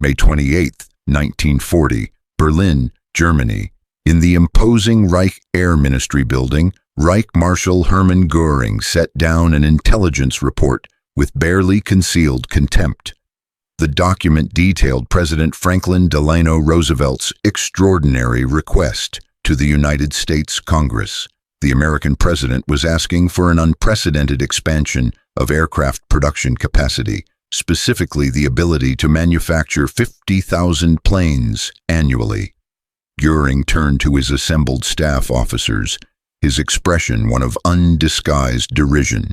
May 28, 1940, Berlin, Germany. In the imposing Reich Air Ministry building, Reich Marshal Hermann Göring set down an intelligence report with barely concealed contempt. The document detailed President Franklin Delano Roosevelt's extraordinary request to the United States Congress. The American president was asking for an unprecedented expansion of aircraft production capacity, specifically the ability to manufacture 50,000 planes annually. Göring turned to his assembled staff officers, his expression one of undisguised derision.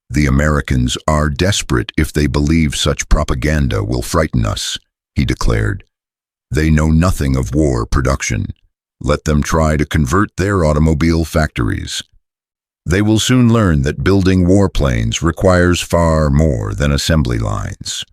"The Americans are desperate if they believe such propaganda will frighten us," he declared. "They know nothing of war production. Let them try to convert their automobile factories. They will soon learn that building warplanes requires far more than assembly lines."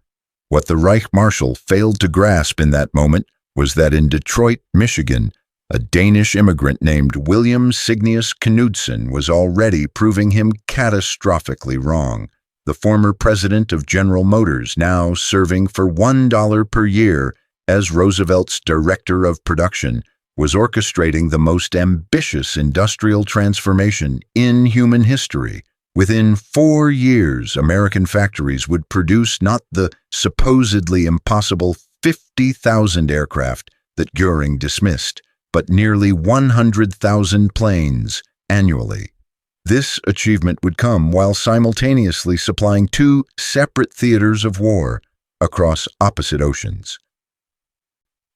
What the Reich Marshal failed to grasp in that moment was that in Detroit, Michigan, a Danish immigrant named William Knudsen was already proving him catastrophically wrong. The former president of General Motors, now serving for $1 per year as Roosevelt's director of production, was orchestrating the most ambitious industrial transformation in human history. Within 4 years, American factories would produce not the supposedly impossible 50,000 aircraft that Göring dismissed, but nearly 100,000 planes annually. This achievement would come while simultaneously supplying 2 separate theaters of war across opposite oceans.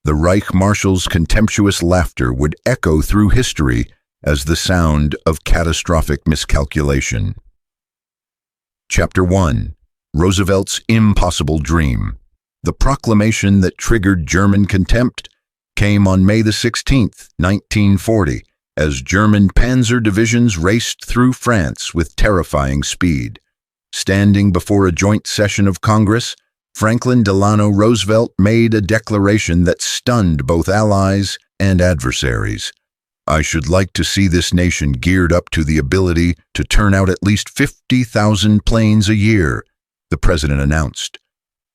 The Reich Marshal's contemptuous laughter would echo through history as the sound of catastrophic miscalculation. Chapter 1. Roosevelt's Impossible Dream. The proclamation that triggered German contempt came on May 16, 1940, as German panzer divisions raced through France with terrifying speed. Standing before a joint session of Congress, Franklin Delano Roosevelt made a declaration that stunned both allies and adversaries. "I should like to see this nation geared up to the ability to turn out at least 50,000 planes a year," the president announced.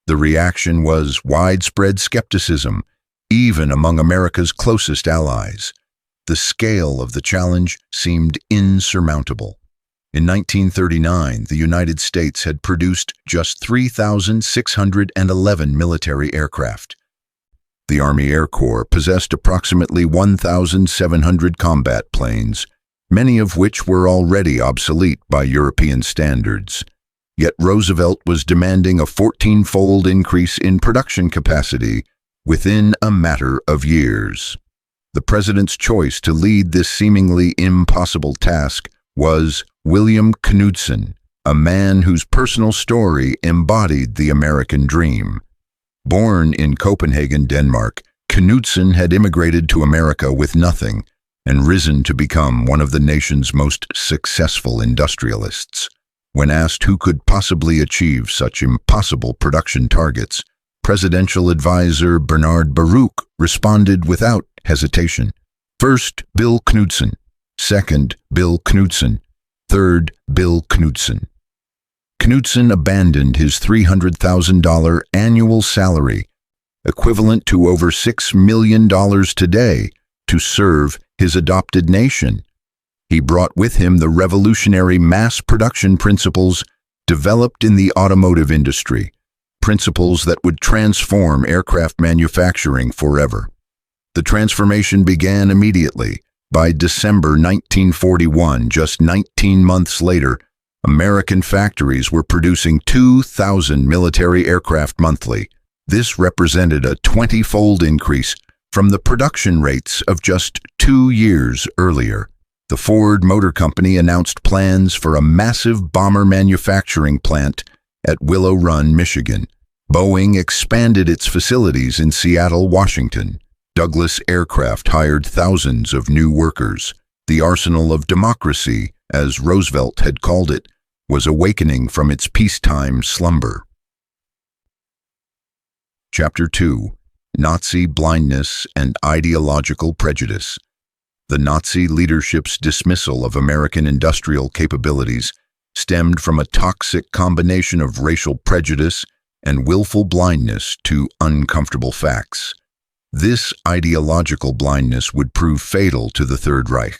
The reaction was widespread skepticism, even among America's closest allies. The scale of the challenge seemed insurmountable. In 1939, the United States had produced just 3,611 military aircraft. The Army Air Corps possessed approximately 1,700 combat planes, many of which were already obsolete by European standards. Yet Roosevelt was demanding a 14-fold increase in production capacity within a matter of years. The president's choice to lead this seemingly impossible task was William Knudsen, a man whose personal story embodied the American dream. Born in Copenhagen, Denmark, Knudsen had immigrated to America with nothing and risen to become one of the nation's most successful industrialists. When asked who could possibly achieve such impossible production targets, Presidential advisor Bernard Baruch responded without hesitation. First, Bill Knudsen. Second, Bill Knudsen. Third, Bill Knudsen. Knudsen abandoned his $300,000 annual salary, equivalent to over $6 million today, to serve his adopted nation. He brought with him the revolutionary mass production principles developed in the automotive industry, principles that would transform aircraft manufacturing forever. The transformation began immediately. By December 1941, just 19 months later, American factories were producing 2,000 military aircraft monthly. This represented a 20-fold increase from the production rates of just 2 years earlier. The Ford Motor Company announced plans for a massive bomber manufacturing plant at Willow Run, Michigan. Boeing expanded its facilities in Seattle, Washington. Douglas Aircraft hired thousands of new workers. The arsenal of democracy, as Roosevelt had called it, was awakening from its peacetime slumber. Chapter 2. Nazi Blindness and Ideological Prejudice. The Nazi leadership's dismissal of American industrial capabilities stemmed from a toxic combination of racial prejudice and willful blindness to uncomfortable facts. This ideological blindness would prove fatal to the Third Reich.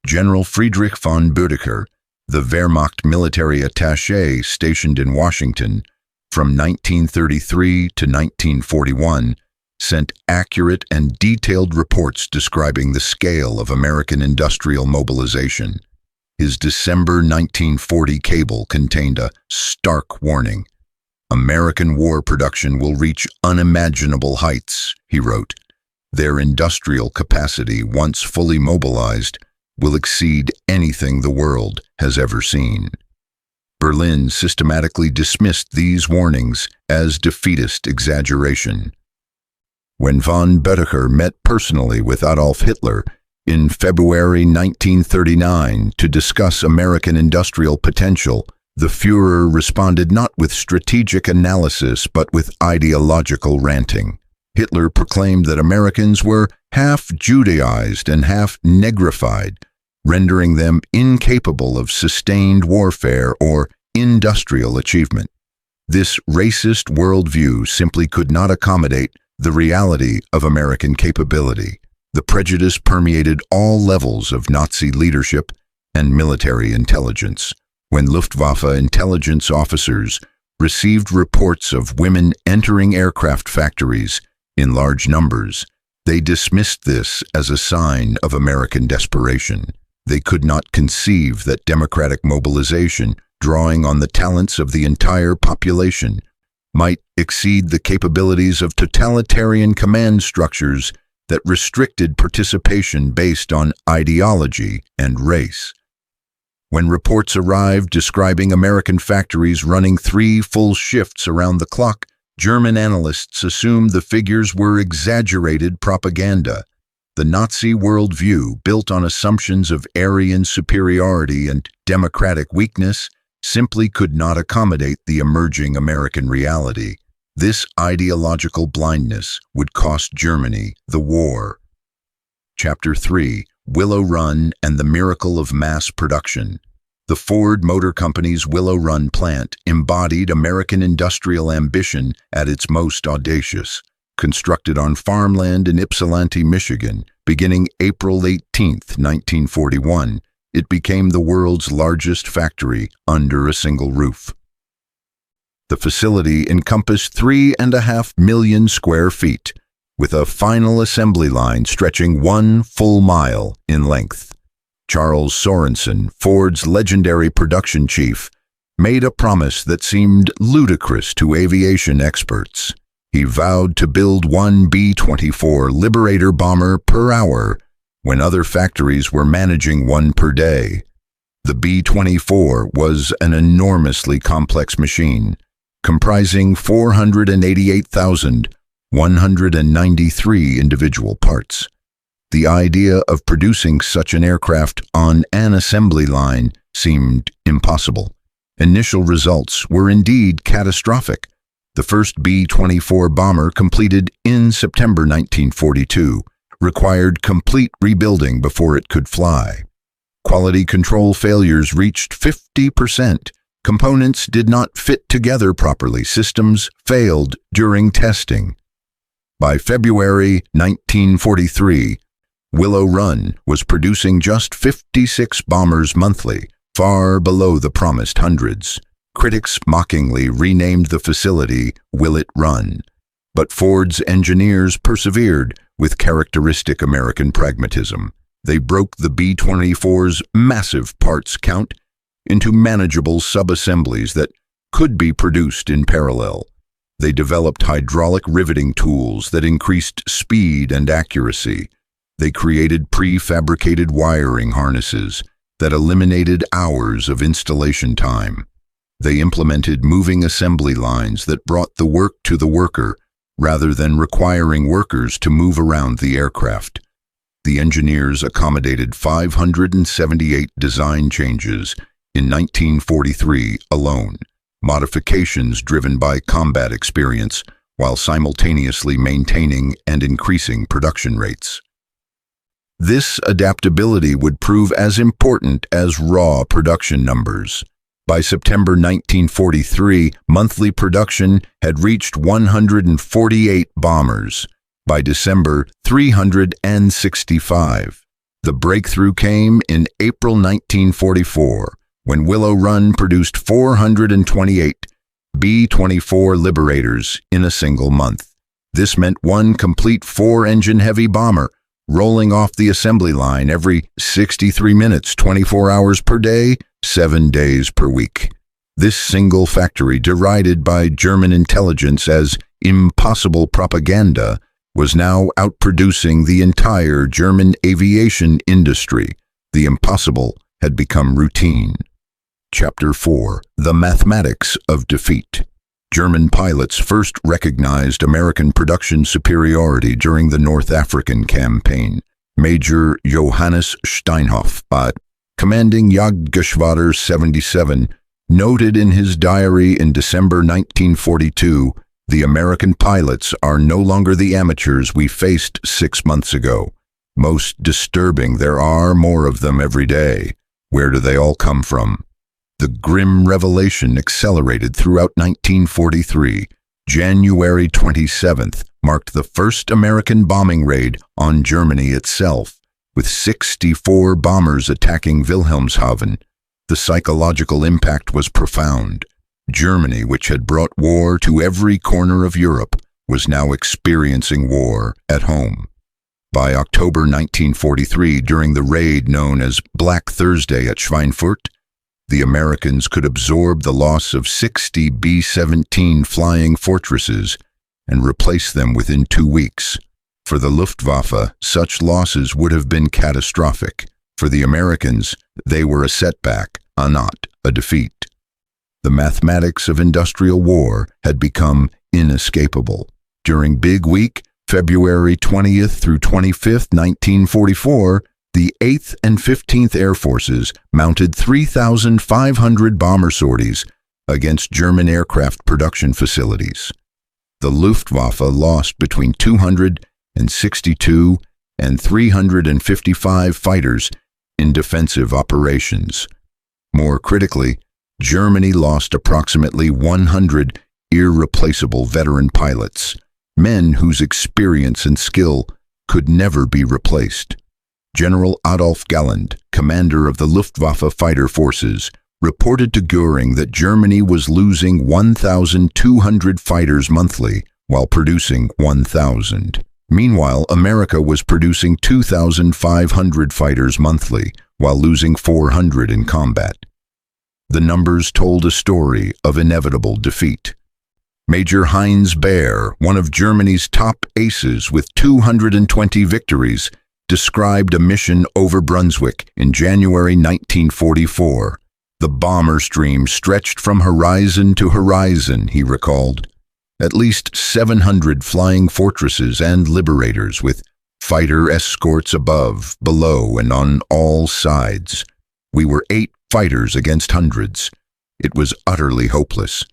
General Friedrich von Boedicke, the Wehrmacht military attaché stationed in Washington from 1933 to 1941, sent accurate and detailed reports describing the scale of American industrial mobilization. His December 1940 cable contained a stark warning. "American war production will reach unimaginable heights," he wrote. "Their industrial capacity, once fully mobilized, will exceed anything the world has ever seen." Berlin systematically dismissed these warnings as defeatist exaggeration. When von Boedicke met personally with Adolf Hitler in February 1939 to discuss American industrial potential, the Führer responded not with strategic analysis but with ideological ranting. Hitler proclaimed that Americans were half Judaized and half negrified, rendering them incapable of sustained warfare or industrial achievement. This racist worldview simply could not accommodate the reality of American capability. The prejudice permeated all levels of Nazi leadership and military intelligence. When Luftwaffe intelligence officers received reports of women entering aircraft factories in large numbers, they dismissed this as a sign of American desperation. They could not conceive that democratic mobilization, drawing on the talents of the entire population, might exceed the capabilities of totalitarian command structures that restricted participation based on ideology and race. When reports arrived describing American factories running 3 full shifts around the clock, German analysts assumed the figures were exaggerated propaganda. The Nazi worldview, built on assumptions of Aryan superiority and democratic weakness, simply could not accommodate the emerging American reality. This ideological blindness would cost Germany the war. Chapter 3: Willow Run and the Miracle of Mass Production. The Ford Motor Company's Willow Run plant embodied American industrial ambition at its most audacious. Constructed on farmland in Ypsilanti, Michigan, beginning April 18, 1941, it became the world's largest factory under a single roof. The facility encompassed 3.5 million square feet, with a final assembly line stretching 1 full mile in length. Charles Sorensen, Ford's legendary production chief, made a promise that seemed ludicrous to aviation experts. He vowed to build 1 B-24 Liberator bomber per hour when other factories were managing 1 per day. The B-24 was an enormously complex machine, comprising 488,193 individual parts. The idea of producing such an aircraft on an assembly line seemed impossible. Initial results were indeed catastrophic. The first B-24 bomber, completed in September 1942, required complete rebuilding before it could fly. Quality control failures reached 50%. Components did not fit together properly. Systems failed during testing. By February 1943, Willow Run was producing just 56 bombers monthly, far below the promised hundreds. Critics mockingly renamed the facility Willet Run, but Ford's engineers persevered with characteristic American pragmatism. They broke the B-24's massive parts count into manageable sub-assemblies that could be produced in parallel. They developed hydraulic riveting tools that increased speed and accuracy. They created prefabricated wiring harnesses that eliminated hours of installation time. They implemented moving assembly lines that brought the work to the worker rather than requiring workers to move around the aircraft. The engineers accommodated 578 design changes in 1943 alone, modifications driven by combat experience while simultaneously maintaining and increasing production rates. This adaptability would prove as important as raw production numbers. By September 1943, monthly production had reached 148 bombers. By December, 365. The breakthrough came in April 1944, when Willow Run produced 428 B-24 Liberators in a single month. This meant one complete four-engine heavy bomber rolling off the assembly line every 63 minutes, 24 hours per day, 7 days per week. This single factory, derided by German intelligence as impossible propaganda, was now outproducing the entire German aviation industry. The impossible had become routine. Chapter 4. The Mathematics of Defeat. German pilots first recognized American production superiority during the North African campaign. Major Johannes Steinhoff, commanding Jagdgeschwader 77, noted in his diary in December 1942, "The American pilots are no longer the amateurs we faced 6 months ago. Most disturbing, there are more of them every day. Where do they all come from?" The grim revelation accelerated throughout 1943. January 27th marked the first American bombing raid on Germany itself, with 64 bombers attacking Wilhelmshaven. The psychological impact was profound. Germany, which had brought war to every corner of Europe, was now experiencing war at home. By October 1943, during the raid known as Black Thursday at Schweinfurt, the Americans could absorb the loss of 60 B-17 flying fortresses and replace them within 2 weeks. For the Luftwaffe, such losses would have been catastrophic. For the Americans, they were a setback, not a defeat. The mathematics of industrial war had become inescapable. During Big Week, February 20th through 25th, 1944, the 8th and 15th Air Forces mounted 3,500 bomber sorties against German aircraft production facilities. The Luftwaffe lost between 262 and 355 fighters in defensive operations. More critically, Germany lost approximately 100 irreplaceable veteran pilots, men whose experience and skill could never be replaced. General Adolf Galland, commander of the Luftwaffe fighter forces, reported to Göring that Germany was losing 1,200 fighters monthly while producing 1,000. Meanwhile, America was producing 2,500 fighters monthly while losing 400 in combat. The numbers told a story of inevitable defeat. Major Heinz Baer, one of Germany's top aces with 220 victories, described a mission over Brunswick in January 1944. The bomber stream stretched from horizon to horizon, he recalled. At least 700 flying fortresses and liberators with fighter escorts above, below, and on all sides. We were 8 fighters against hundreds. It was utterly hopeless.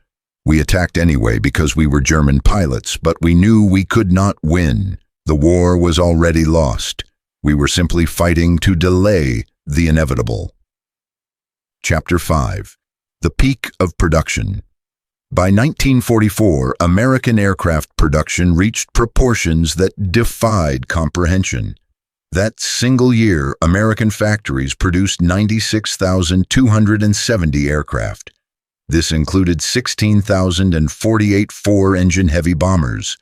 We attacked anyway because we were German pilots, but we knew we could not win. The war was already lost. We were simply fighting to delay the inevitable. Chapter 5. The Peak of Production. By 1944, American aircraft production reached proportions that defied comprehension. That single year, American factories produced 96,270 aircraft. This included 16,048 four-engine heavy bombers,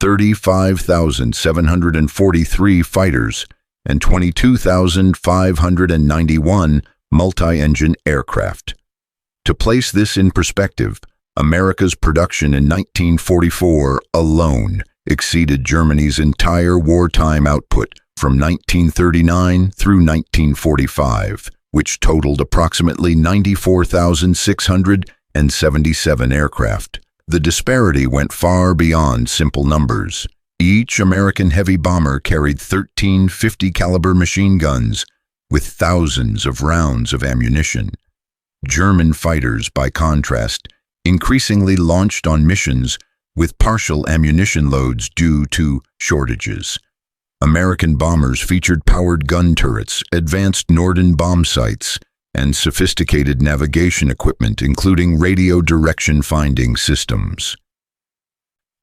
35,743 fighters, and 22,591 multi-engine aircraft. To place this in perspective, America's production in 1944 alone exceeded Germany's entire wartime output from 1939 through 1945, which totaled approximately 94,677 aircraft. The disparity went far beyond simple numbers. Each American heavy bomber carried 13 50 caliber machine guns with thousands of rounds of ammunition. German fighters, by contrast, increasingly launched on missions with partial ammunition loads due to shortages. American bombers featured powered gun turrets, advanced Norden bomb sights, and sophisticated navigation equipment, including radio direction finding systems.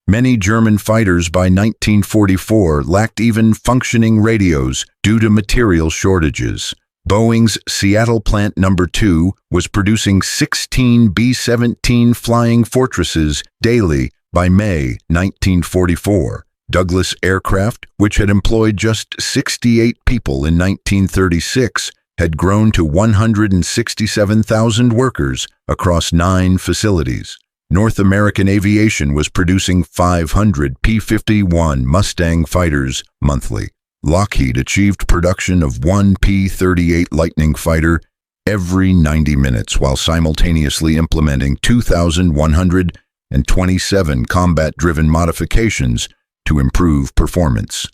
Many German fighters by 1944 lacked even functioning radios due to material shortages. Boeing's Seattle Plant No. 2 was producing 16 B-17 Flying Fortresses daily by May 1944. Douglas Aircraft, which had employed just 68 people in 1936, had grown to 167,000 workers across 9 facilities. North American Aviation was producing 500 P-51 Mustang fighters monthly. Lockheed achieved production of 1 P-38 Lightning fighter every 90 minutes while simultaneously implementing 2,127 combat-driven modifications to improve performance.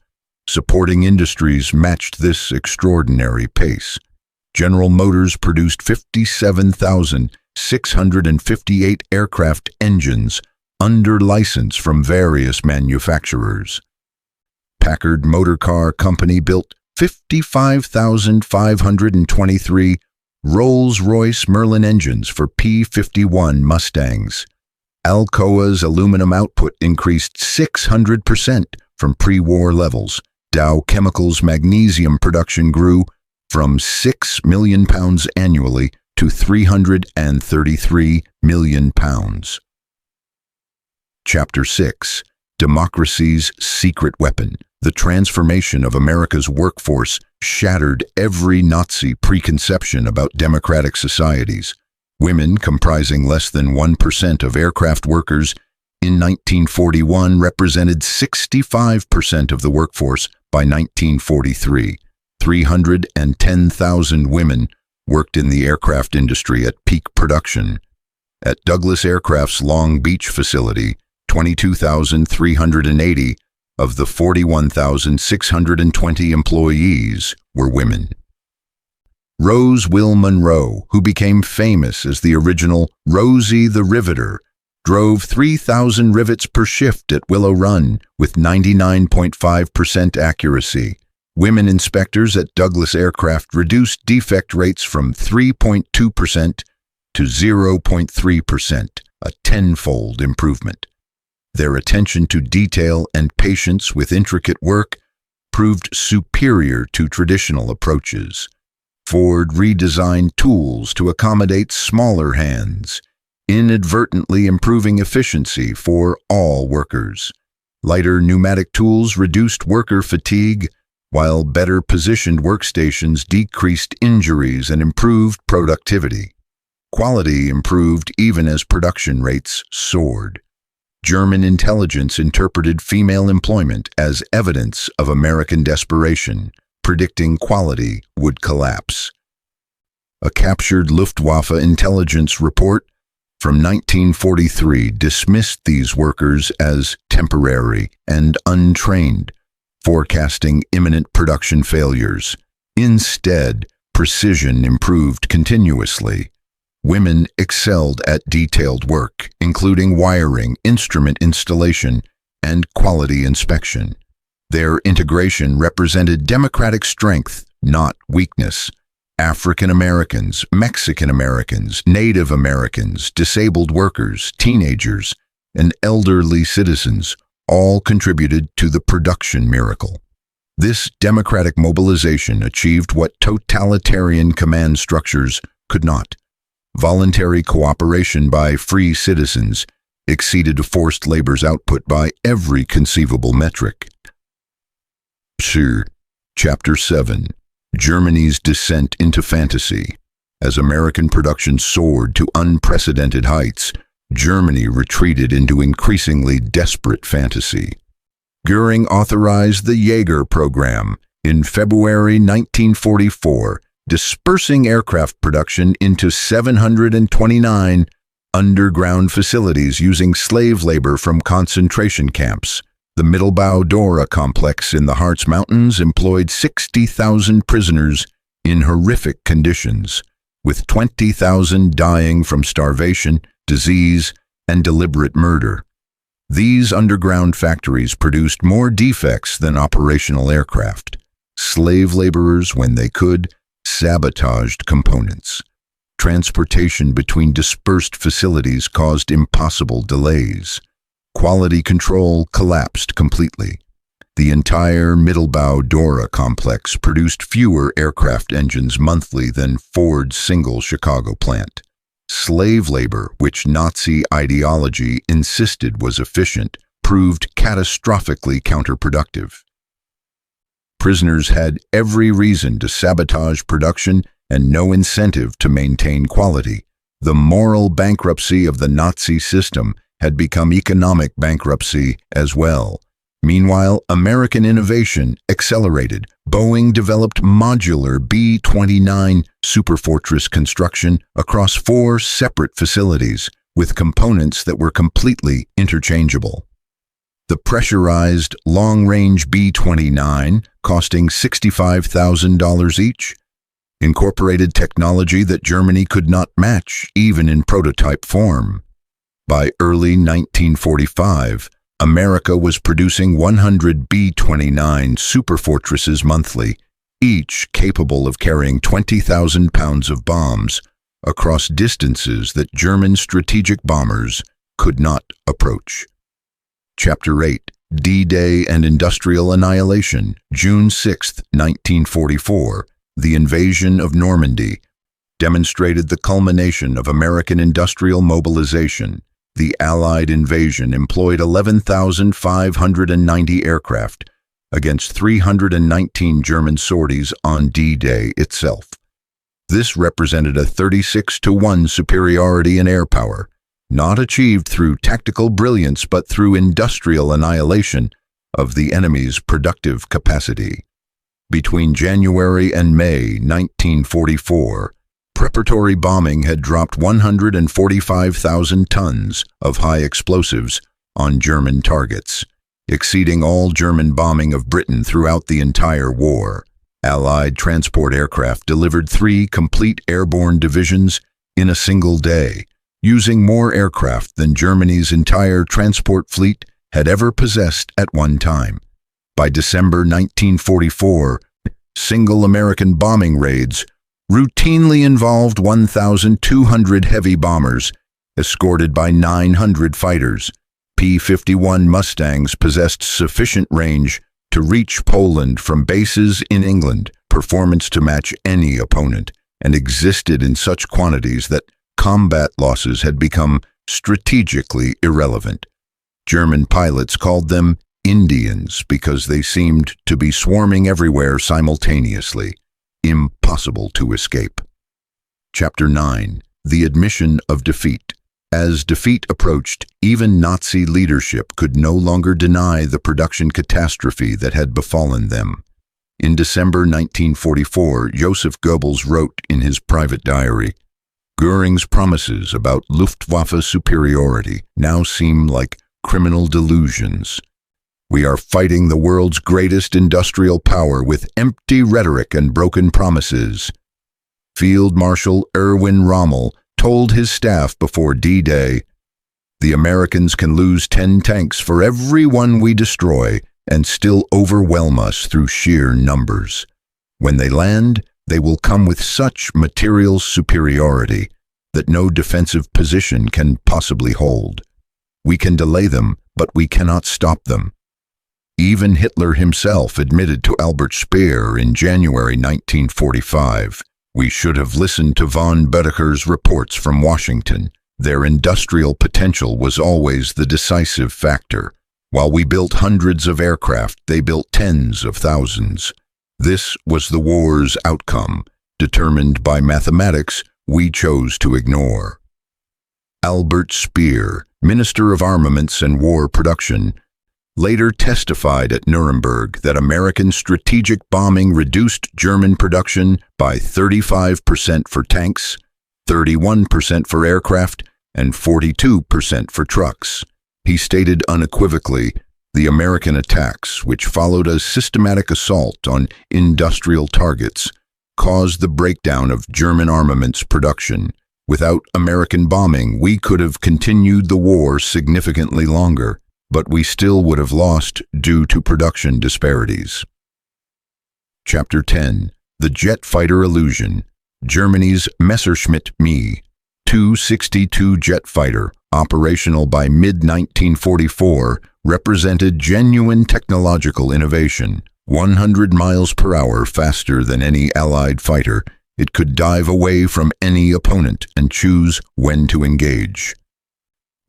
Supporting industries matched this extraordinary pace. General Motors produced 57,658 aircraft engines under license from various manufacturers. Packard Motor Car Company built 55,523 Rolls-Royce Merlin engines for P-51 Mustangs. Alcoa's aluminum output increased 600% from pre-war levels. Dow Chemical's magnesium production grew from 6 million pounds annually to 333 million pounds. Chapter 6. Democracy's Secret Weapon. The transformation of America's workforce shattered every Nazi preconception about democratic societies. Women, comprising less than 1% of aircraft workers, in 1941 represented 65% of the workforce by 1943. 310,000 women worked in the aircraft industry at peak production. At Douglas Aircraft's Long Beach facility, 22,380 of the 41,620 employees were women. Rose Will Monroe, who became famous as the original Rosie the Riveter, drove 3,000 rivets per shift at Willow Run with 99.5% accuracy. Women inspectors at Douglas Aircraft reduced defect rates from 3.2% to 0.3%, a tenfold improvement. Their attention to detail and patience with intricate work proved superior to traditional approaches. Ford redesigned tools to accommodate smaller hands, inadvertently improving efficiency for all workers. Lighter pneumatic tools reduced worker fatigue, while better positioned workstations decreased injuries and improved productivity. Quality improved even as production rates soared. German intelligence interpreted female employment as evidence of American desperation, predicting quality would collapse. A captured Luftwaffe intelligence report from 1943 dismissed these workers as temporary and untrained, forecasting imminent production failures. Instead, precision improved continuously. Women excelled at detailed work, including wiring, instrument installation, and quality inspection. Their integration represented democratic strength, not weakness. African Americans, Mexican Americans, Native Americans, disabled workers, teenagers, and elderly citizens all contributed to the production miracle. This democratic mobilization achieved what totalitarian command structures could not. Voluntary cooperation by free citizens exceeded forced labor's output by every conceivable metric. Chapter 7. Germany's Descent into Fantasy. As American production soared to unprecedented heights, Germany retreated into increasingly desperate fantasy. Göring authorized the Jaeger program in February 1944, dispersing aircraft production into 729 underground facilities using slave labor from concentration camps. The Mittelbau-Dora complex in the Harz Mountains employed 60,000 prisoners in horrific conditions, with 20,000 dying from starvation, disease, and deliberate murder. These underground factories produced more defects than operational aircraft. Slave laborers, when they could, sabotaged components. Transportation between dispersed facilities caused impossible delays. Quality control collapsed completely. The entire Mittelbau-Dora complex produced fewer aircraft engines monthly than Ford's single Chicago plant. Slave labor, which Nazi ideology insisted was efficient, proved catastrophically counterproductive. Prisoners had every reason to sabotage production and no incentive to maintain quality. The moral bankruptcy of the Nazi system had become economic bankruptcy as well. Meanwhile, American innovation accelerated. Boeing developed modular B-29 superfortress construction across 4 separate facilities with components that were completely interchangeable. The pressurized long-range B-29, costing $65,000 each, incorporated technology that Germany could not match even in prototype form. By early 1945, America was producing 100 B-29 superfortresses monthly, each capable of carrying 20,000 pounds of bombs across distances that German strategic bombers could not approach. Chapter 8, D-Day and Industrial Annihilation, June 6, 1944, the invasion of Normandy, demonstrated the culmination of American industrial mobilization. The Allied invasion employed 11,590 aircraft against 319 German sorties on D-Day itself. This represented a 36-to-1 superiority in air power, not achieved through tactical brilliance but through industrial annihilation of the enemy's productive capacity. Between January and May 1944, preparatory bombing had dropped 145,000 tons of high explosives on German targets, exceeding all German bombing of Britain throughout the entire war. Allied transport aircraft delivered 3 complete airborne divisions in a single day, using more aircraft than Germany's entire transport fleet had ever possessed at one time. By December 1944, single American bombing raids routinely involved 1,200 heavy bombers, escorted by 900 fighters. P-51 Mustangs possessed sufficient range to reach Poland from bases in England, performance to match any opponent, and existed in such quantities that combat losses had become strategically irrelevant. German pilots called them Indians because they seemed to be swarming everywhere simultaneously. Impossible to escape. Chapter 9. The Admission of Defeat. As defeat approached, even Nazi leadership could no longer deny the production catastrophe that had befallen them. In December 1944, Joseph Goebbels wrote in his private diary, "Göring's promises about Luftwaffe superiority now seem like criminal delusions. We are fighting the world's greatest industrial power with empty rhetoric and broken promises." Field Marshal Erwin Rommel told his staff before D-Day, "The Americans can lose 10 tanks for every one we destroy and still overwhelm us through sheer numbers. When they land, they will come with such material superiority that no defensive position can possibly hold. We can delay them, but we cannot stop them." Even Hitler himself admitted to Albert Speer in January 1945, "We should have listened to von Boedeker's reports from Washington. Their industrial potential was always the decisive factor. While we built hundreds of aircraft, they built tens of thousands. This was the war's outcome, determined by mathematics we chose to ignore." Albert Speer, Minister of Armaments and War Production, later testified at Nuremberg that American strategic bombing reduced German production by 35% for tanks, 31% for aircraft, and 42% for trucks. He stated unequivocally, "The American attacks, which followed a systematic assault on industrial targets, caused the breakdown of German armaments production. Without American bombing, we could have continued the war significantly longer, but we still would have lost due to production disparities." Chapter 10. The Jet Fighter Illusion, Germany's Messerschmitt Me 262 jet fighter, operational by mid-1944, represented genuine technological innovation. 100 miles per hour faster than any Allied fighter, it could dive away from any opponent and choose when to engage.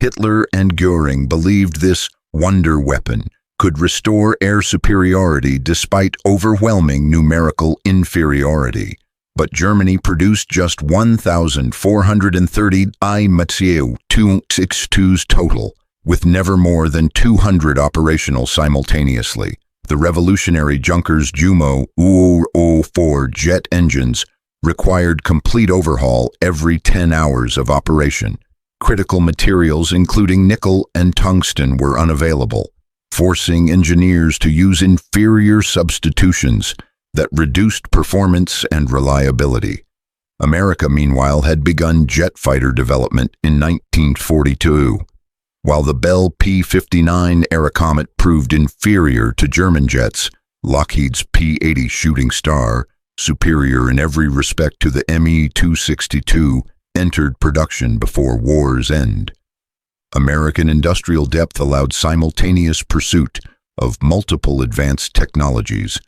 Hitler and Göring believed this wonder weapon could restore air superiority despite overwhelming numerical inferiority. But Germany produced just 1,430 I-Mathieu 262s total, with never more than 200 operational simultaneously. The revolutionary Junkers Jumo UO-4 jet engines required complete overhaul every 10 hours of operation. Critical materials including nickel and tungsten were unavailable, forcing engineers to use inferior substitutions that reduced performance and reliability. America, meanwhile, had begun jet fighter development in 1942. While the Bell P-59 Aerocomet proved inferior to German jets, Lockheed's P-80 Shooting Star, superior in every respect to the Me-262, entered production before war's end. American industrial depth allowed simultaneous pursuit of multiple advanced technologies,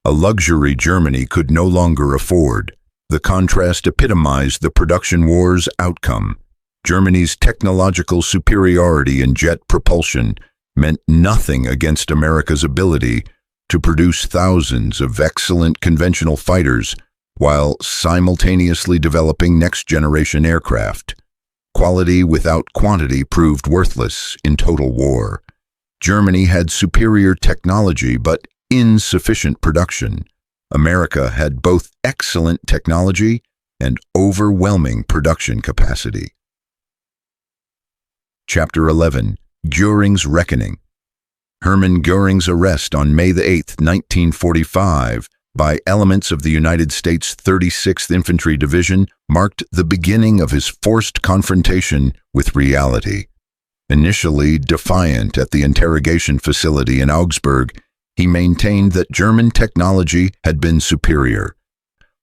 a luxury Germany could no longer afford. The contrast epitomized the production war's outcome. Germany's technological superiority in jet propulsion meant nothing against America's ability to produce thousands of excellent conventional fighters while simultaneously developing next-generation aircraft. Quality without quantity proved worthless in total war. Germany had superior technology but insufficient production. America had both excellent technology and overwhelming production capacity. Chapter 11. Göring's Reckoning. Hermann Göring's arrest on May 8, 1945, by elements of the United States 36th Infantry Division marked the beginning of his forced confrontation with reality. Initially defiant at the interrogation facility in Augsburg, he maintained that German technology had been superior,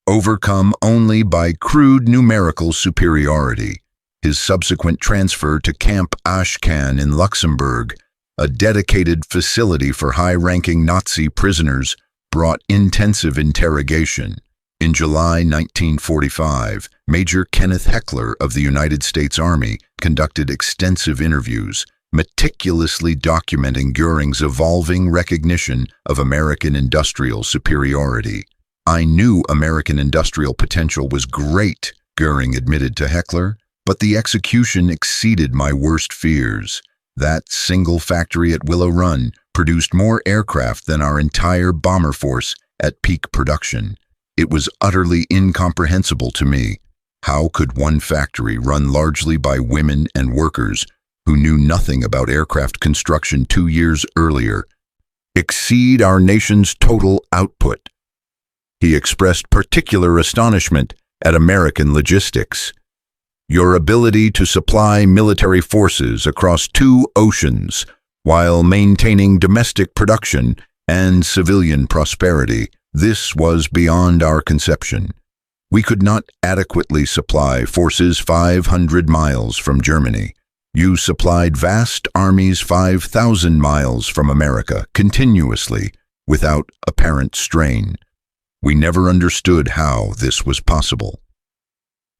overcome only by crude numerical superiority. His subsequent transfer to Camp Ashcan in Luxembourg, a dedicated facility for high-ranking Nazi prisoners, brought intensive interrogation. In July 1945, Major Kenneth Heckler of the United States Army conducted extensive interviews, meticulously documenting Göring's evolving recognition of American industrial superiority. "I knew American industrial potential was great," Göring admitted to Heckler, "but the execution exceeded my worst fears. That single factory at Willow Run produced more aircraft than our entire bomber force at peak production. It was utterly incomprehensible to me. How could one factory run largely by women and workers who knew nothing about aircraft construction 2 years earlier exceed our nation's total output?" He expressed particular astonishment at American logistics. "Your ability to supply military forces across 2 oceans while maintaining domestic production and civilian prosperity, this was beyond our conception. We could not adequately supply forces 500 miles from Germany. You supplied vast armies 5,000 miles from America continuously without apparent strain. We never understood how this was possible."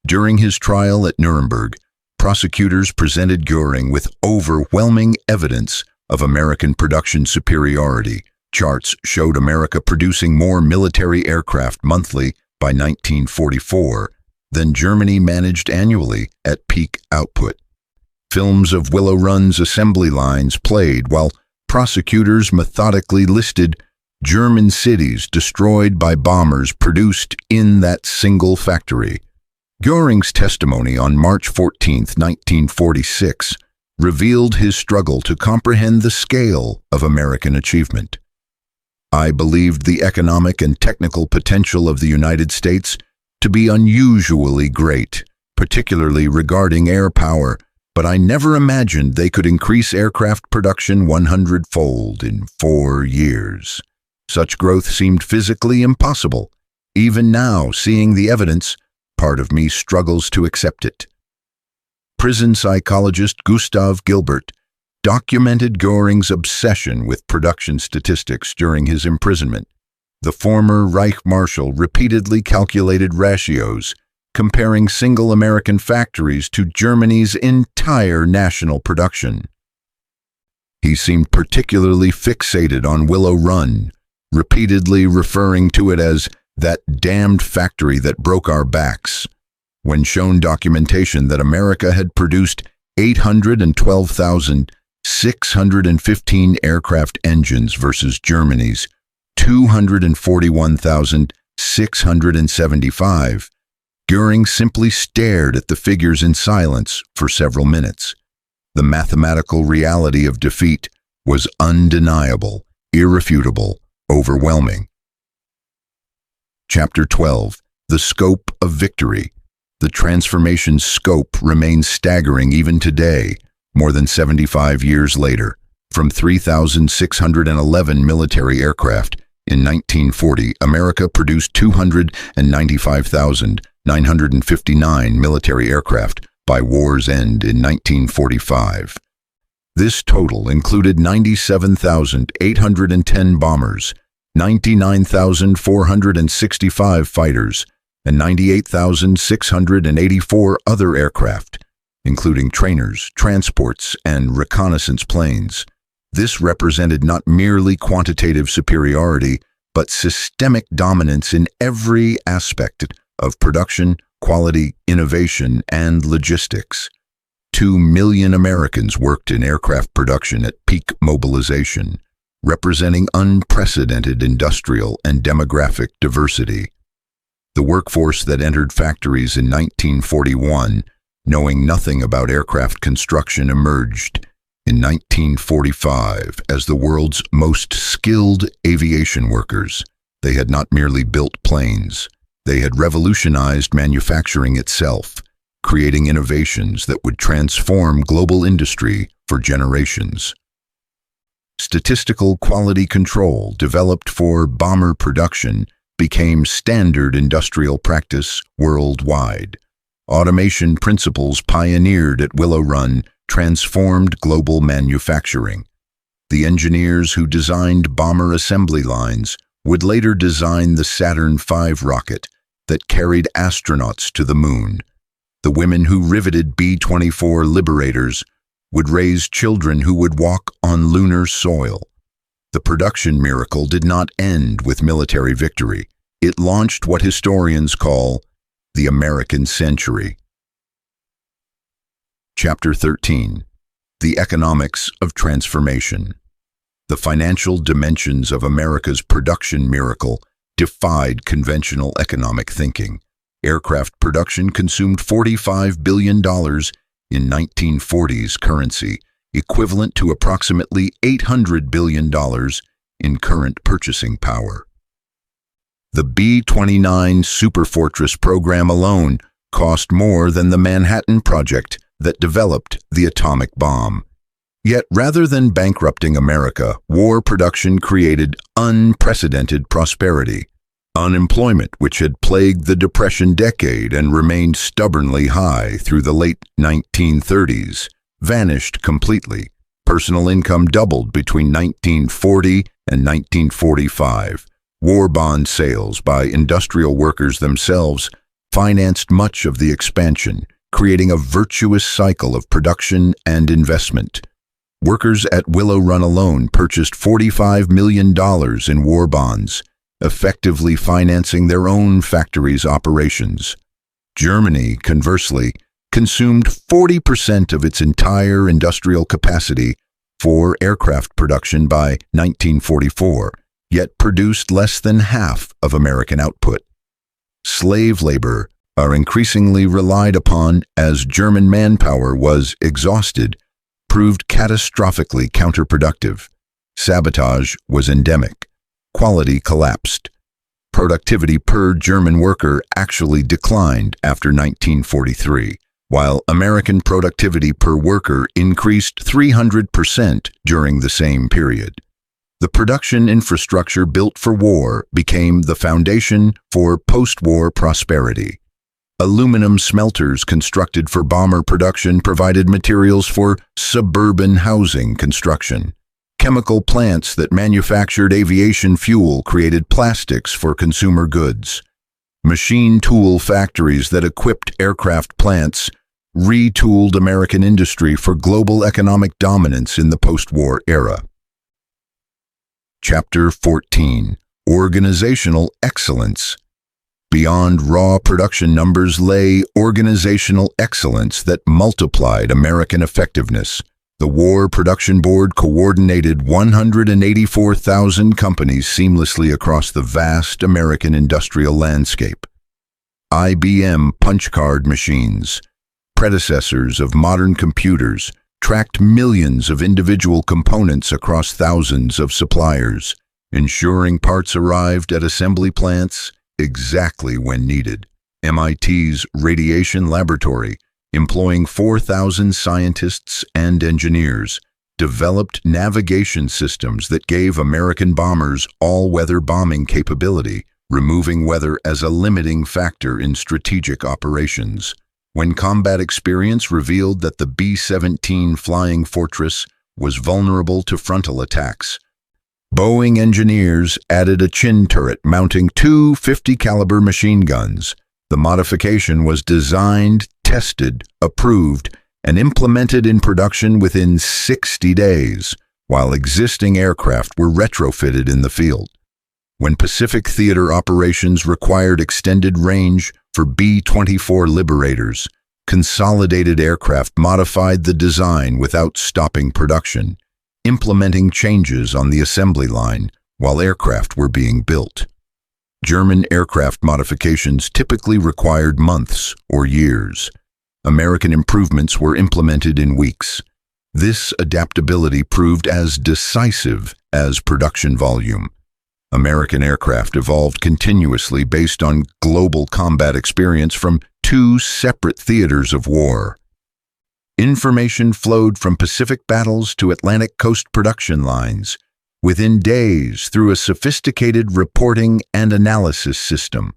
During his trial at Nuremberg, prosecutors presented Göring with overwhelming evidence of American production superiority. Charts showed America producing more military aircraft monthly by 1944 than Germany managed annually at peak output. Films of Willow Run's assembly lines played while prosecutors methodically listed German cities destroyed by bombers produced in that single factory. Göring's testimony on March 14, 1946, revealed his struggle to comprehend the scale of American achievement. "I believed the economic and technical potential of the United States to be unusually great, particularly regarding air power, but I never imagined they could increase aircraft production 100-fold in 4 years. Such growth seemed physically impossible. Even now, seeing the evidence, part of me struggles to accept it. Prison psychologist Gustav Gilbert documented Göring's obsession with production statistics during his imprisonment. The former Reich Marshal repeatedly calculated ratios, comparing single American factories to Germany's entire national production. He seemed particularly fixated on Willow Run, repeatedly referring to it as that damned factory that broke our backs. When shown documentation that America had produced 812,615 aircraft engines versus Germany's 241,675, Göring simply stared at the figures in silence for several minutes. The mathematical reality of defeat was undeniable, irrefutable, overwhelming. Chapter 12. The Scope of Victory. The transformation's scope remains staggering even today, more than 75 years later. From 3,611 military aircraft in 1940, America produced 295,959 military aircraft by war's end in 1945. This total included 97,810 bombers, 99,465 fighters, and 98,684 other aircraft, including trainers, transports, and reconnaissance planes. This represented not merely quantitative superiority, but systemic dominance in every aspect of production, quality, innovation, and logistics. 2 million Americans worked in aircraft production at peak mobilization, representing unprecedented industrial and demographic diversity. The workforce that entered factories in 1941, knowing nothing about aircraft construction, emerged in 1945 as the world's most skilled aviation workers. They had not merely built planes, they had revolutionized manufacturing itself, creating innovations that would transform global industry for generations. Statistical quality control developed for bomber production became standard industrial practice worldwide. Automation principles pioneered at Willow Run transformed global manufacturing. The engineers who designed bomber assembly lines would later design the Saturn V rocket that carried astronauts to the moon. The women who riveted B-24 Liberators would raise children who would walk on lunar soil. The production miracle did not end with military victory. It launched what historians call the American Century. Chapter 13. The Economics of Transformation. The financial dimensions of America's production miracle defied conventional economic thinking. Aircraft production consumed $45 billion in 1940s currency, equivalent to approximately $800 billion in current purchasing power. The B-29 Superfortress program alone cost more than the Manhattan Project that developed the atomic bomb. Yet rather than bankrupting America, war production created unprecedented prosperity. Unemployment, which had plagued the Depression decade and remained stubbornly high through the late 1930s, vanished completely. Personal income doubled between 1940 and 1945. War bond sales by industrial workers themselves financed much of the expansion, creating a virtuous cycle of production and investment. Workers at Willow Run alone purchased $45 million in war bonds, effectively financing their own factories' operations. Germany, conversely, consumed 40% of its entire industrial capacity for aircraft production by 1944, yet produced less than half of American output. Slave labor are increasingly relied upon as German manpower was exhausted, proved catastrophically counterproductive. Sabotage was endemic. Quality collapsed. Productivity per German worker actually declined after 1943, while American productivity per worker increased 300% during the same period. The production infrastructure built for war became the foundation for post-war prosperity. Aluminum smelters constructed for bomber production provided materials for suburban housing construction. Chemical plants that manufactured aviation fuel created plastics for consumer goods. Machine tool factories that equipped aircraft plants retooled American industry for global economic dominance in the post-war era. Chapter 14. Organizational Excellence. Beyond raw production numbers lay organizational excellence that multiplied American effectiveness. The War Production Board coordinated 184,000 companies seamlessly across the vast American industrial landscape. IBM punch card machines, predecessors of modern computers, tracked millions of individual components across thousands of suppliers, ensuring parts arrived at assembly plants exactly when needed. MIT's Radiation Laboratory, employing 4,000 scientists and engineers, developed navigation systems that gave American bombers all-weather bombing capability, removing weather as a limiting factor in strategic operations. When combat experience revealed that the B-17 Flying Fortress was vulnerable to frontal attacks, Boeing engineers added a chin turret mounting two 50-caliber machine guns. The modification was designed, tested, approved, and implemented in production within 60 days, while existing aircraft were retrofitted in the field. When Pacific theater operations required extended range for B-24 Liberators, Consolidated Aircraft modified the design without stopping production, implementing changes on the assembly line while aircraft were being built. German aircraft modifications typically required months or years. American improvements were implemented in weeks. This adaptability proved as decisive as production volume. American aircraft evolved continuously based on global combat experience from two separate theaters of war. Information flowed from Pacific battles to Atlantic coast production lines within days through a sophisticated reporting and analysis system.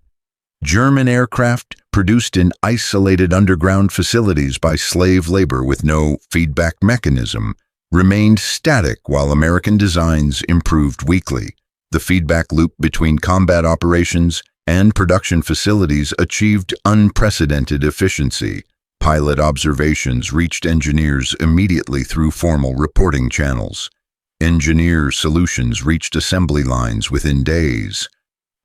German aircraft, produced in isolated underground facilities by slave labor with no feedback mechanism, remained static while American designs improved weekly. The feedback loop between combat operations and production facilities achieved unprecedented efficiency. Pilot observations reached engineers immediately through formal reporting channels. Engineer solutions reached assembly lines within days.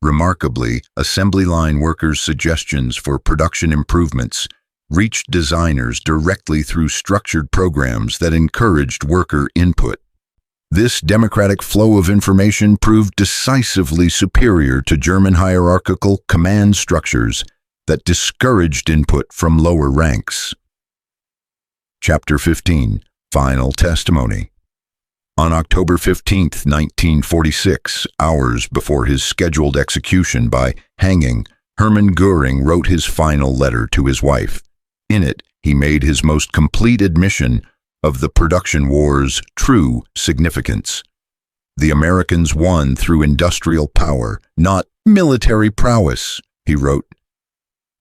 Remarkably, assembly line workers' suggestions for production improvements reached designers directly through structured programs that encouraged worker input. This democratic flow of information proved decisively superior to German hierarchical command structures that discouraged input from lower ranks. Chapter 15. Final Testimony. On October 15, 1946, hours before his scheduled execution by hanging, Hermann Göring wrote his final letter to his wife. In it, he made his most complete admission of the production war's true significance. The Americans won through industrial power, not military prowess, he wrote.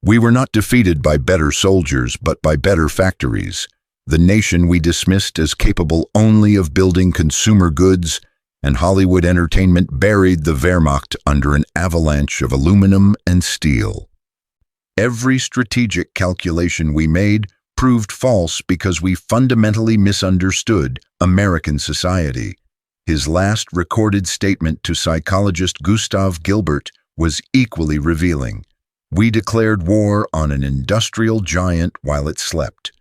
We were not defeated by better soldiers, but by better factories. The nation we dismissed as capable only of building consumer goods, and Hollywood entertainment buried the Wehrmacht under an avalanche of aluminum and steel. Every strategic calculation we made proved false because we fundamentally misunderstood American society. His last recorded statement to psychologist Gustav Gilbert was equally revealing. We declared war on an industrial giant while it slept.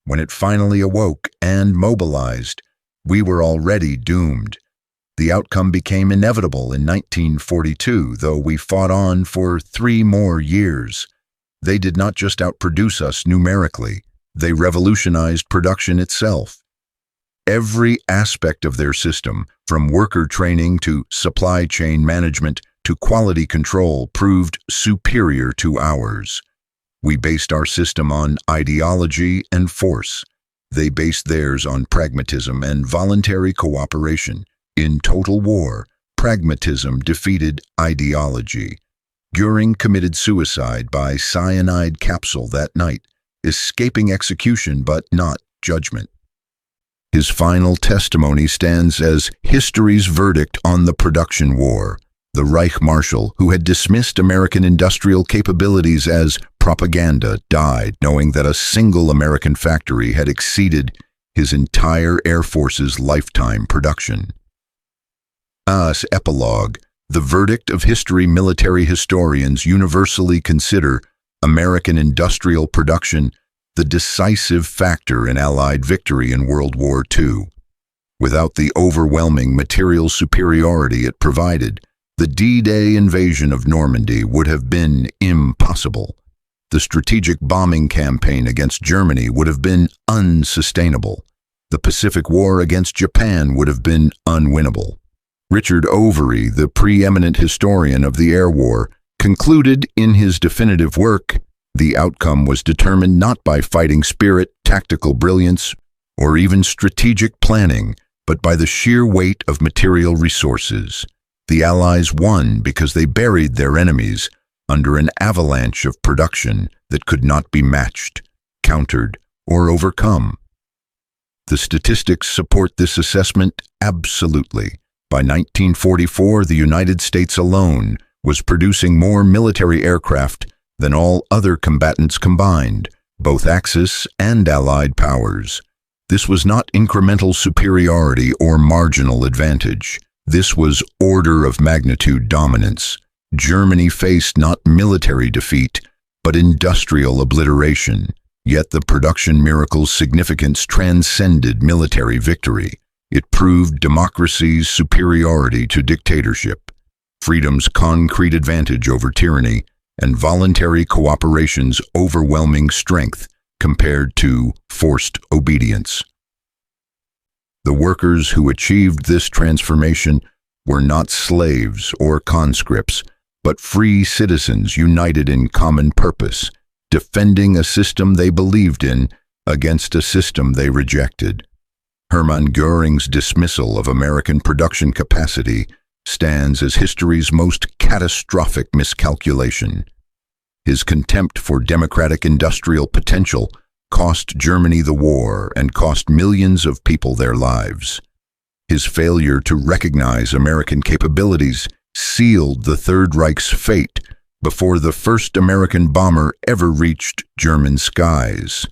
When it finally awoke and mobilized, we were already doomed. The outcome became inevitable in 1942, though we fought on for 3 more years. They did not just outproduce us numerically, they revolutionized production itself. Every aspect of their system, from worker training to supply chain management to quality control, proved superior to ours. We based our system on ideology and force. They based theirs on pragmatism and voluntary cooperation. In total war, pragmatism defeated ideology. Göring committed suicide by cyanide capsule that night, escaping execution but not judgment. His final testimony stands as history's verdict on the production war. The Reich Marshal, who had dismissed American industrial capabilities as propaganda, died knowing that a single American factory had exceeded his entire Air Force's lifetime production. As epilogue, the verdict of history military historians universally consider American industrial production the decisive factor in Allied victory in World War II. Without the overwhelming material superiority it provided, the D-Day invasion of Normandy would have been impossible. The strategic bombing campaign against Germany would have been unsustainable. The Pacific War against Japan would have been unwinnable. Richard Overy, the preeminent historian of the Air War, concluded in his definitive work, the outcome was determined not by fighting spirit, tactical brilliance, or even strategic planning, but by the sheer weight of material resources. The Allies won because they buried their enemies under an avalanche of production that could not be matched, countered, or overcome. The statistics support this assessment absolutely. By 1944, the United States alone was producing more military aircraft than all other combatants combined, both Axis and Allied powers. This was not incremental superiority or marginal advantage. This was order of magnitude dominance. Germany faced not military defeat, but industrial obliteration. Yet the production miracle's significance transcended military victory. It proved democracy's superiority to dictatorship, freedom's concrete advantage over tyranny, and voluntary cooperation's overwhelming strength compared to forced obedience. The workers who achieved this transformation were not slaves or conscripts, but free citizens united in common purpose, defending a system they believed in against a system they rejected. Hermann Göring's dismissal of American production capacity stands as history's most catastrophic miscalculation. His contempt for democratic industrial potential cost Germany the war and cost millions of people their lives. His failure to recognize American capabilities sealed the Third Reich's fate before the first American bomber ever reached German skies.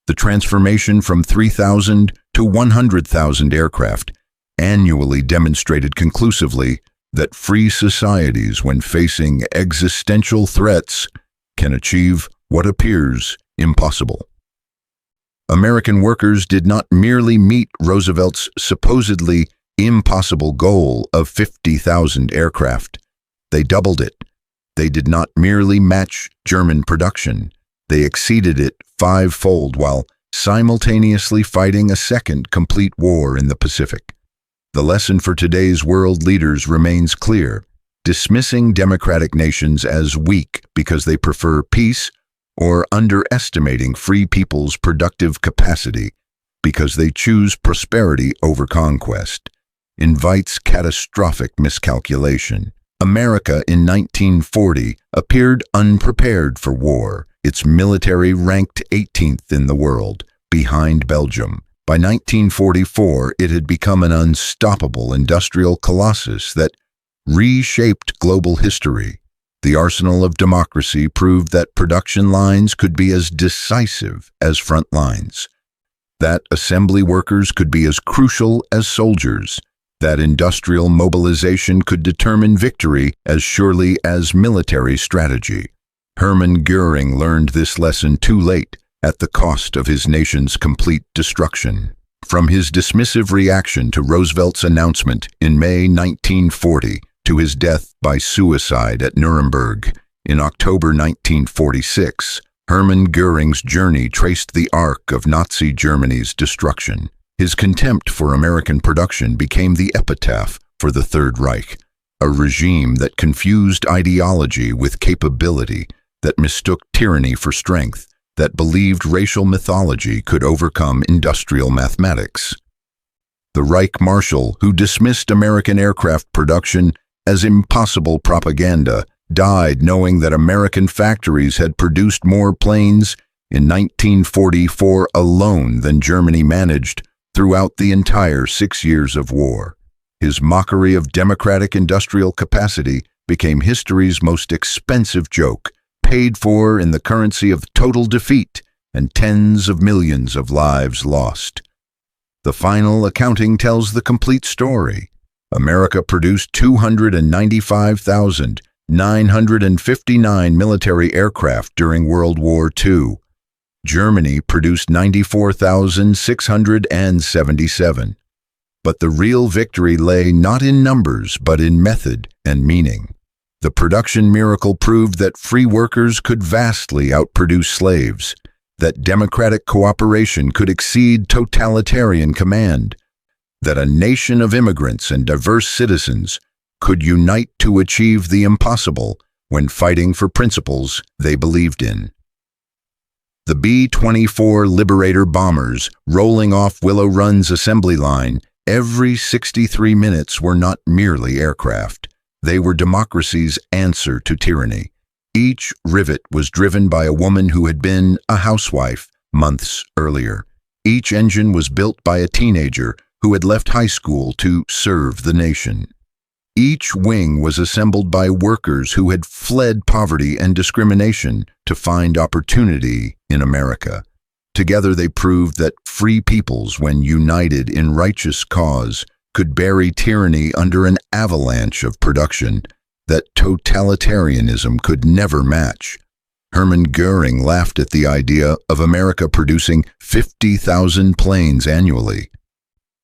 The transformation from 3,000 to 100,000 aircraft annually demonstrated conclusively that free societies, when facing existential threats, can achieve what appears impossible. American workers did not merely meet Roosevelt's supposedly impossible goal of 50,000 aircraft. They doubled it. They did not merely match German production. They exceeded it fivefold while simultaneously fighting a second complete war in the Pacific. The lesson for today's world leaders remains clear. Dismissing democratic nations as weak because they prefer peace, or underestimating free people's productive capacity because they choose prosperity over conquest, invites catastrophic miscalculation. America in 1940 appeared unprepared for war. Its military ranked 18th in the world, behind Belgium. By 1944, it had become an unstoppable industrial colossus that reshaped global history. The arsenal of democracy proved that production lines could be as decisive as front lines, that assembly workers could be as crucial as soldiers, that industrial mobilization could determine victory as surely as military strategy. Hermann Göring learned this lesson too late, at the cost of his nation's complete destruction. From his dismissive reaction to Roosevelt's announcement in May 1940 to his death by suicide at Nuremberg in October 1946, Hermann Göring's journey traced the arc of Nazi Germany's destruction. His contempt for American production became the epitaph for the Third Reich, a regime that confused ideology with capability, that mistook tyranny for strength, that believed racial mythology could overcome industrial mathematics. The Reich Marshal, who dismissed American aircraft production as impossible propaganda, died knowing that American factories had produced more planes in 1944 alone than Germany managed throughout the entire 6 years of war. His mockery of democratic industrial capacity became history's most expensive joke, paid for in the currency of total defeat and tens of millions of lives lost. The final accounting tells the complete story. America produced 295,959 military aircraft during World War II. Germany produced 94,677. But the real victory lay not in numbers, but in method and meaning. The production miracle proved that free workers could vastly outproduce slaves, that democratic cooperation could exceed totalitarian command, that a nation of immigrants and diverse citizens could unite to achieve the impossible when fighting for principles they believed in. The B-24 Liberator bombers rolling off Willow Run's assembly line every 63 minutes were not merely aircraft. They were democracy's answer to tyranny. Each rivet was driven by a woman who had been a housewife months earlier. Each engine was built by a teenager who had left high school to serve the nation. Each wing was assembled by workers who had fled poverty and discrimination to find opportunity in America. Together they proved that free peoples, when united in righteous cause, could bury tyranny under an avalanche of production that totalitarianism could never match. Hermann Göring laughed at the idea of America producing 50,000 planes annually.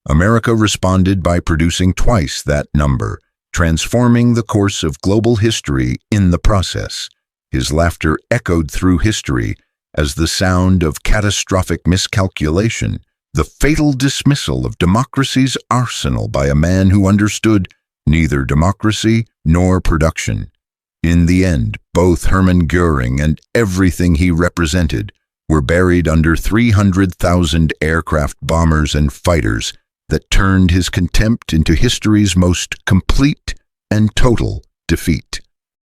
America responded by producing twice that number, transforming the course of global history in the process. His laughter echoed through history as the sound of catastrophic miscalculation, the fatal dismissal of democracy's arsenal by a man who understood neither democracy nor production. In the end, both Hermann Göring and everything he represented were buried under 300,000 aircraft bombers and fighters that turned his contempt into history's most complete and total defeat.